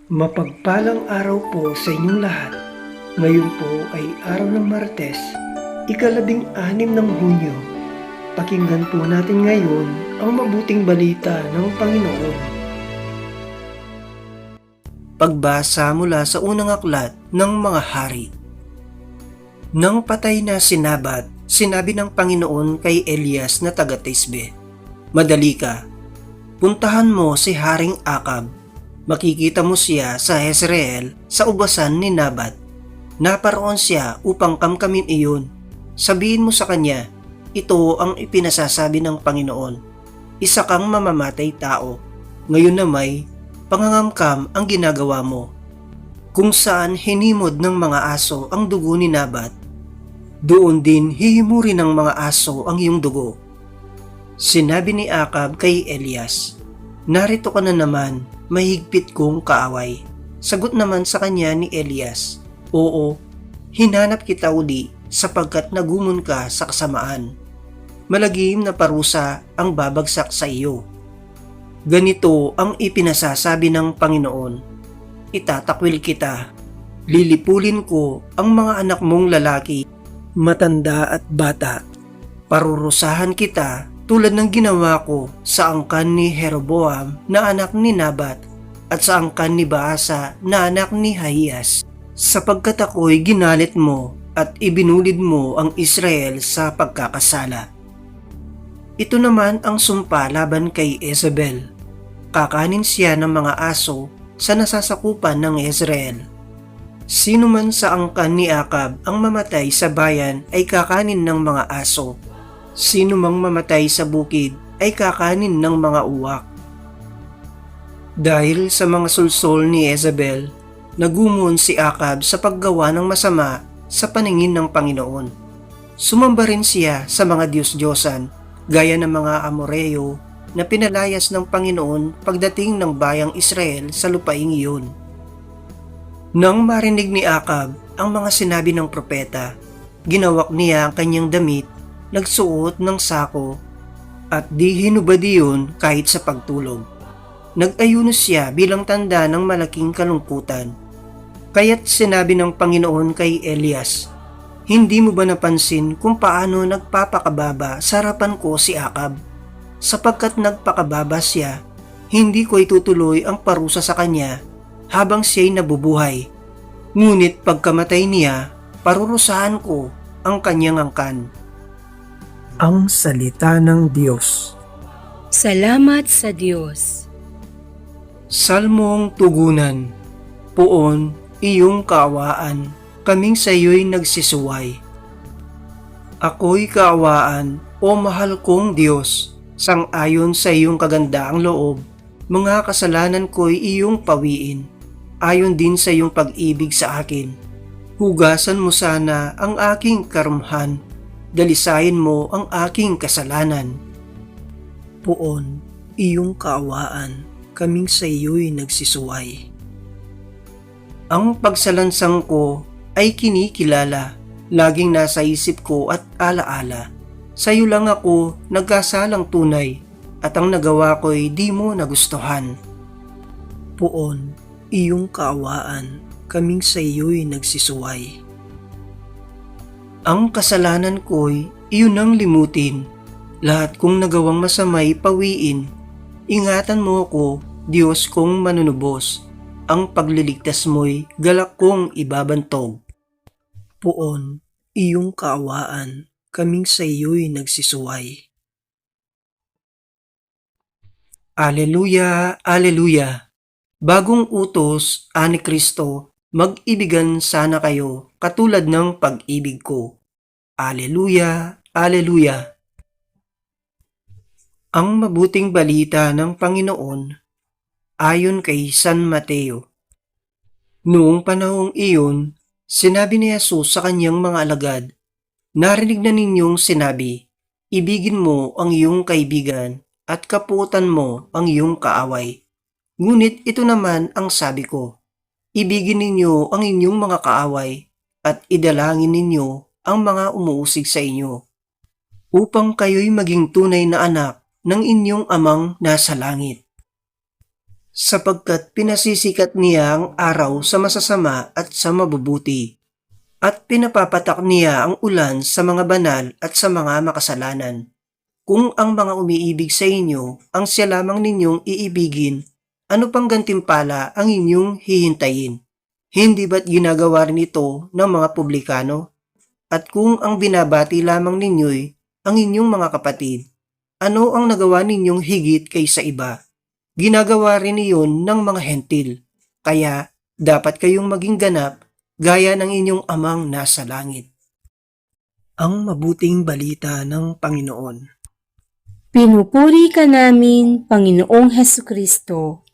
Mapagpalang araw po sa inyong lahat. Ngayon po ay araw ng Martes, ika-16 ng Hunyo. Pakinggan po natin ngayon ang mabuting balita ng Panginoon. Pagbasa mula sa unang aklat ng mga hari. Nang patay na si Nabat, sinabi ng Panginoon kay Elias na taga-Tisbe, "Madali ka, puntahan mo si Haring Akab. Makikita mo siya sa Jezreel sa ubasan ni Nabat. Naparoon siya upang kamkamin iyon. Sabihin mo sa kanya, ito ang ipinasasabi ng Panginoon. Isa kang mamamatay tao. Ngayon na may pangangamkam ang ginagawa mo. Kung saan hinimod ng mga aso ang dugo ni Nabat, doon din hihimurin ng mga aso ang iyong dugo." Sinabi ni Akab kay Elias, "Narito ka na naman, mahigpit kong kaaway." Sagot naman sa kanya ni Elias, "Oo, hinanap kita uli sapagkat nagumon ka sa kasamaan. Malagim na parusa ang babagsak sa iyo. Ganito ang ipinasasabi ng Panginoon, itatakwil kita, lilipulin ko ang mga anak mong lalaki, matanda at bata. Parurusahan kita tulad ng ginawa ko sa angkan ni Jeroboam na anak ni Nabat at sa angkan ni Baasa na anak ni Ahiyas, sapagkat ako'y ginalit mo at ibinulid mo ang Israel sa pagkakasala. Ito naman ang sumpa laban kay Jezebel. Kakanin siya ng mga aso sa nasasakupan ng Israel. Sino man sa angkan ni Akab ang mamatay sa bayan ay kakanin ng mga aso. Sino mang mamatay sa bukid ay kakanin ng mga uwak." Dahil sa mga sulsol ni Jezebel, nagumon si Akab sa paggawa ng masama sa paningin ng Panginoon. Sumamba rin siya sa mga Diyos-Diyosan, gaya ng mga Amoreo na pinalayas ng Panginoon pagdating ng bayang Israel sa lupaing iyon. Nang marinig ni Akab ang mga sinabi ng propeta, ginawak niya ang kanyang damit, nagsuot ng sako, at di hinubad iyon kahit sa pagtulog. Nag-ayuno siya bilang tanda ng malaking kalungkutan. Kaya't sinabi ng Panginoon kay Elias, "Hindi mo ba napansin kung paano nagpapakababa sa harapan ko si Akab? Sapagkat nagpakababa siya, hindi ko itutuloy ang parusa sa kanya habang siya'y nabubuhay. Ngunit pagkamatay niya, parurusahan ko ang kanyang angkan." Ang salita ng Diyos. Salamat sa Diyos. Salmong tugunan. Poon, iyong kaawaan, kaming sa iyo'y nagsisuway. Ako'y kaawaan, o mahal kong Diyos, sang-ayon sa iyong kagandaang loob, mga kasalanan ko'y iyong pawiin, ayon din sa iyong pag-ibig sa akin. Hugasan mo sana ang aking karumhan, dalisayin mo ang aking kasalanan. Poon, iyong kaawaan, kaming sa iyo'y nagsisuway. Ang pagsalansang ko ay kinikilala, laging nasa isip ko at alaala. Sa iyo lang ako nagkasalang tunay, at ang nagawa ko'y di mo nagustuhan. Poon, iyong kaawaan, kaming sa iyo'y nagsisuway. Ang kasalanan ko'y iyon ang limutin, lahat kong nagawang masamay pawiin. Ingatan mo ko, Diyos kong manunubos, ang pagliligtas mo'y galak kong ibabantog. Poon, iyong kaawaan, kaming sa iyo'y nagsisuway. Aleluya, aleluya! Bagong utos, ani Kristo, mag-ibigan sana kayo katulad ng pag-ibig ko. Aleluya, aleluya! Ang mabuting balita ng Panginoon ayon kay San Mateo. Noong panahong iyon, sinabi ni Jesus sa kanyang mga alagad, "Narinig na ninyong sinabi, ibigin mo ang iyong kaibigan at kaputan mo ang iyong kaaway. Ngunit ito naman ang sabi ko, ibigin ninyo ang inyong mga kaaway at idalangin ninyo ang mga umuusig sa inyo, upang kayo'y maging tunay na anak ng inyong amang nasa langit. sapagkat pinasisikat niya ang araw sa masasama at sa mabubuti, at pinapapatak niya ang ulan sa mga banal at sa mga makasalanan. Kung ang mga umiibig sa inyo ang siya lamang ninyong iibigin, ano pang gantimpala ang inyong hihintayin? Hindi ba't ginagawa rin ito ng mga publikano? At kung ang binabati lamang ninyo'y ang inyong mga kapatid, ano ang nagawa ninyong higit kaysa iba? Ginagawa rin iyon ng mga hentil. Kaya dapat kayong maging ganap gaya ng inyong amang nasa langit. Ang mabuting balita ng Panginoon. Pinupuri ka namin, Panginoong Hesukristo.